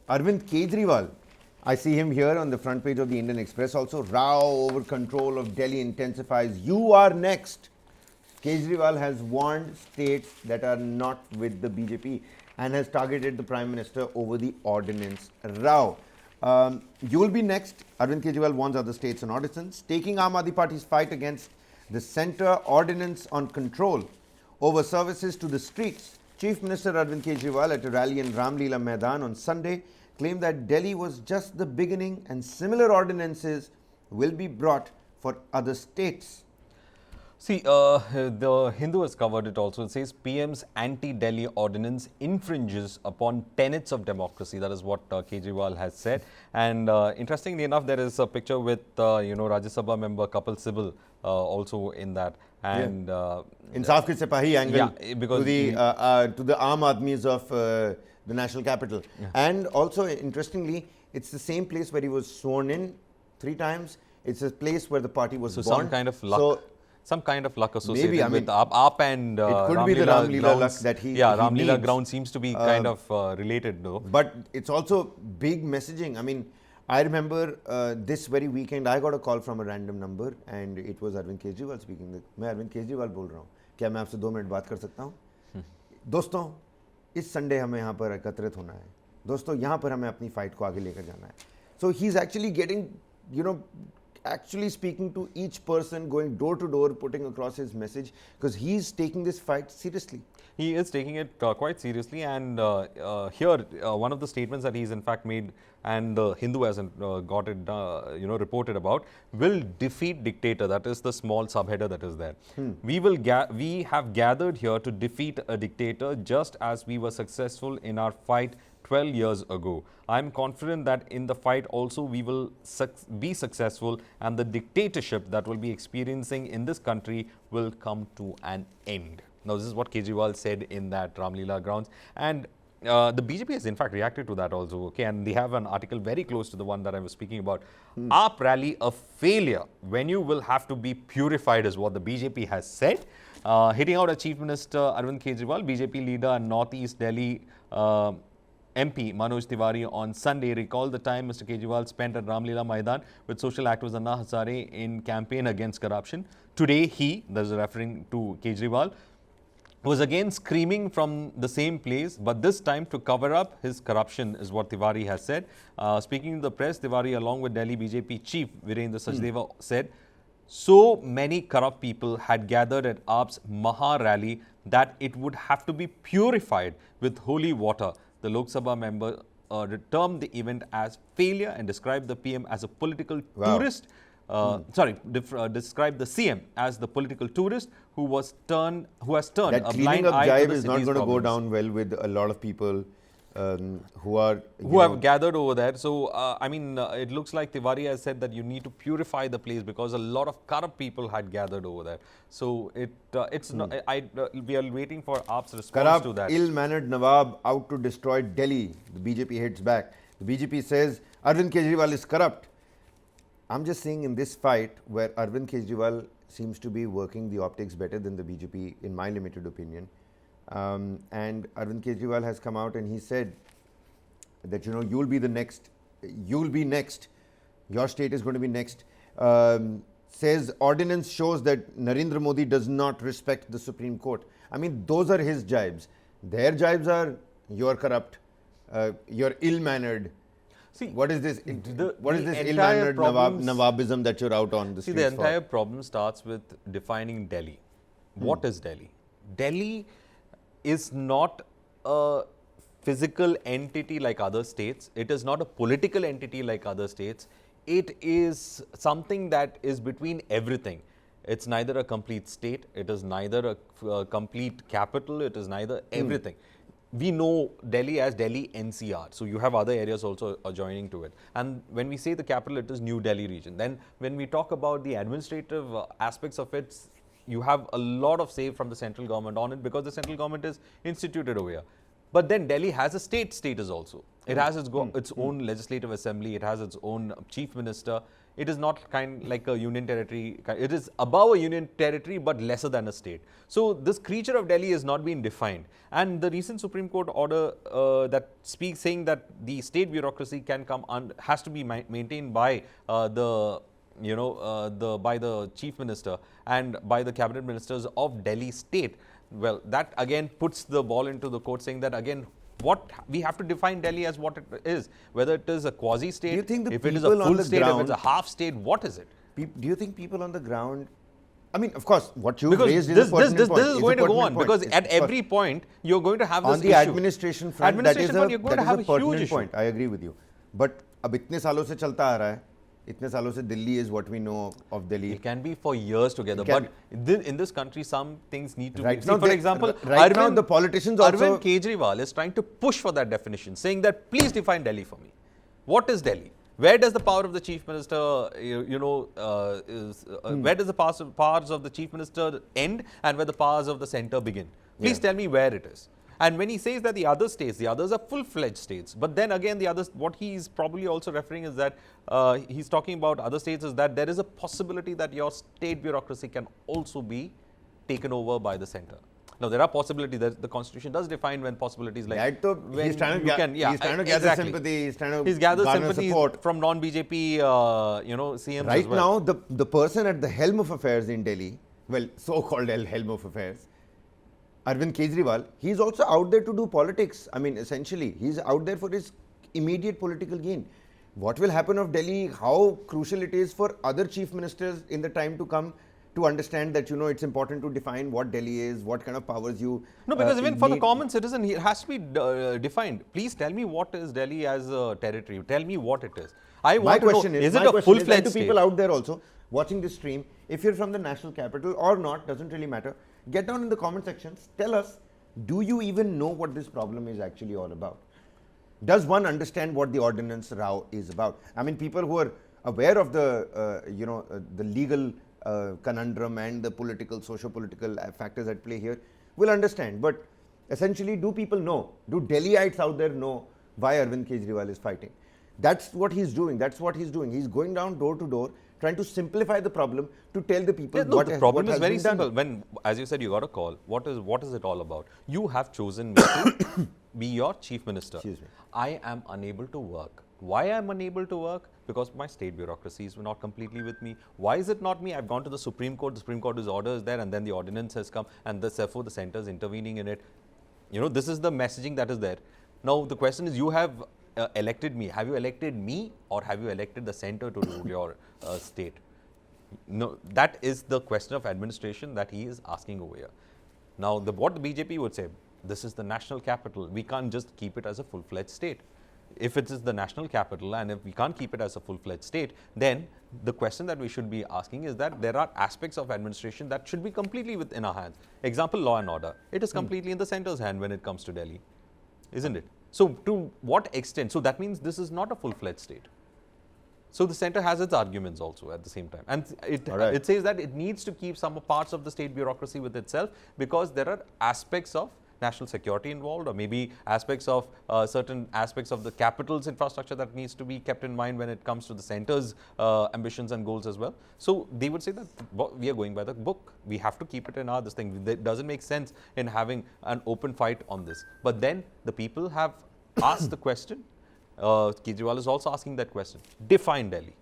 Arvind Kejriwal, I see him here on the front page of the Indian Express also. Row over control of Delhi intensifies. You are next. Kejriwal has warned states that are not with the BJP and has targeted the Prime Minister over the ordinance row. You will be next. Arvind Kejriwal warns other states on ordinance, taking Aam Aadmi Party's fight against the centre ordinance on control over services to the streets. Chief Minister Arvind Kejriwal at a rally in Ramleela Maidan on Sunday claimed that Delhi was just the beginning and similar ordinances will be brought for other states. See, the Hindu has covered it also. It says PM's anti-Delhi ordinance infringes upon tenets of democracy. That is what Kejriwal has said. And interestingly enough, there is a picture with, Rajya Sabha member Kapil Sibal also in that. And Insaf Ke Sipahi angle, yeah, because to the Aam Aadmis of the national capital. Yeah. And also, interestingly, it's the same place where he was sworn in 3 times. It's a place where the party was born. Some kind of luck. Some kind of luck associated maybe, with AAP and it could be the Ramleela luck that he Ramleela ground seems to be kind of related though. But it's also big messaging. I mean, I remember this very weekend I got a call from a random number and it was Arvind Kejriwal speaking. मैं Arvind Kejriwal बोल रहा हूँ. क्या मैं आपसे 2 minute बात कर सकता हूँ? दोस्तों, इस संडे हमें यहाँ पर एकत्रित होना है. दोस्तों, यहाँ पर हमें अपनी फाइट को आगे लेकर जाना है. So he's actually getting, actually speaking to each person, going door to door, putting across his message, because he's taking this fight seriously. He is taking it quite seriously, and here one of the statements that he's in fact made, and the Hindu hasn't got it, reported about, will defeat dictator. That is the small subheader that is there. We have gathered here to defeat a dictator, just as we were successful in our fight 12 years ago. I am confident that in the fight also we will be successful and the dictatorship that we'll be experiencing in this country will come to an end. Now, this is what Kejriwal said in that Ramleela grounds, and the BJP has in fact reacted to that also, okay, and they have an article very close to the one that I was speaking about. AAP rally a failure. Venue will have to be purified is what the BJP has said. Hitting out at Chief Minister Arvind Kejriwal, BJP leader and Northeast Delhi MP Manoj Tiwari on Sunday recalled the time Mr. Kejriwal spent at Ramleela Maidan with social activist Anna Hazare in campaign against corruption. Today he, that is referring to Kejriwal, was again screaming from the same place, but this time to cover up his corruption is what Tiwari has said. Speaking to the press, Tiwari along with Delhi BJP chief Virendra Sachdeva said, so many corrupt people had gathered at AAP's Maha rally that it would have to be purified with holy water. The Lok Sabha member termed the event as failure and described the PM as a political tourist. Described the CM as the political tourist who has turned that a blind eye jive to the is not going to go down well with a lot of people who have gathered over there. So, it looks like Tiwari has said that you need to purify the place because a lot of corrupt people had gathered over there. So, we are waiting for AAP's response to that. Ill-mannered Nawab out to destroy Delhi. The BJP hits back. The BJP says Arvind Kejriwal is corrupt. I'm just saying in this fight where Arvind Kejriwal seems to be working the optics better than the BJP, in my limited opinion. And Arvind Kejriwal has come out and he said that, you'll be the next, you'll be next, your state is going to be next. Says ordinance shows that Narendra Modi does not respect the Supreme Court. I mean, those are his jibes. Their jibes are, you're corrupt, you're ill-mannered. See, what is this ill-mannered Nawabism that you're out on the streets for? The entire problem starts with defining Delhi. What is Delhi? Delhi is not a physical entity like other states. It is not a political entity like other states. It is something that is between everything. It's neither a complete state. It is neither a complete capital. It is neither everything. We know Delhi as Delhi NCR. So you have other areas also adjoining to it. And when we say the capital, it is New Delhi region. Then when we talk about the administrative aspects of it, you have a lot of say from the central government on it because the central government is instituted over here. But then Delhi has a state status also. It has its own legislative assembly. It has its own chief minister. It is not kind like a union territory. It is above a union territory, but lesser than a state. So this creature of Delhi is not being defined. And the recent Supreme Court order that speaks saying that the state bureaucracy can come has to be maintained by by the chief minister and by the cabinet ministers of Delhi state. Well, that again puts the ball into the court, saying that again, what we have to define Delhi as what it is, whether it is a quasi-state, Do you think if it is a full state, if it's a half state, what is it? Do you think people on the ground, I mean, of course, what you Because raised this is a pertinent point. is going to go on, because at every point you're going to have this on the issue. administration front, that is you're going to have a huge pertinent issue. point. I agree with you. But अब इतने सालों से चलता आ रहा है, इतने सालों से Delhi is what we know of Delhi. It can be for years together, but in this country, some things need to Right be. now, For example, right now the politicians also. Arvind Kejriwal is trying to push for that definition, saying that please define Delhi for me. What is Delhi? Where does the power of the chief minister, where does the powers of the chief minister end and where the powers of the center begin? Please tell me where it is. And when he says that the other states, the others are full-fledged states. But then again, the others, what he is probably also referring is that he's talking about other states is that there is a possibility that your state bureaucracy can also be taken over by the center. Now, there are possibilities that the constitution does define when possibilities like when he's trying to gather sympathy. He's gathered garner sympathy support from non-BJP, CMs right as well. now, the person at the helm of affairs in Delhi, well, so-called helm of affairs, Arvind Kejriwal, he's also out there to do politics. I mean, essentially, he's out there for his immediate political gain. What will happen of Delhi, how crucial it is for other chief ministers in the time to come to understand that, it's important to define what Delhi is, what kind of powers you No, because even for the common citizen, it has to be defined. Please tell me what is Delhi as a territory. Tell me what it is. I want to know, is it a full-fledged state? People out there also watching this stream, if you're from the national capital or not, doesn't really matter. Get down in the comment sections. Tell us, do you even know what this problem is actually all about? Does one understand what the ordinance row is about? I mean, people who are aware of the, the legal conundrum and the political, socio-political factors at play here will understand. But essentially, do people know? Do Delhiites out there know why Arvind Kejriwal is fighting? That's what he's doing. That's what he's doing. He's going down door to door, trying to simplify the problem to tell the people the problem is very simple. When, as you said, you got a call. What is it all about? You have chosen me to be your chief minister. Excuse me. I am unable to work. Why I am unable to work? Because my state bureaucracy is not completely with me. Why is it not me? I've gone to the Supreme Court. The Supreme Court's order is there, and then the ordinance has come, and therefore the center is intervening in it. This is the messaging that is there. Now the question is, you have elected me. Have you elected me, or have you elected the center to rule your state? No, that is the question of administration that he is asking over here. Now, what the BJP would say, this is the national capital. We can't just keep it as a full-fledged state. If it is the national capital and if we can't keep it as a full-fledged state, then the question that we should be asking is that there are aspects of administration that should be completely within our hands. Example, law and order. It is completely in the center's hand when it comes to Delhi, isn't it? So, to what extent? So, that means this is not a full-fledged state. So, the center has its arguments also at the same time. And it says that it needs to keep some parts of the state bureaucracy with itself because there are aspects of national security involved, or maybe aspects of certain aspects of the capital's infrastructure that needs to be kept in mind when it comes to the center's ambitions and goals as well. So, they would say that we are going by the book. We have to keep it in this thing. It doesn't make sense in having an open fight on this. But then the people have asked the question. Kejriwal is also asking that question. Define Delhi.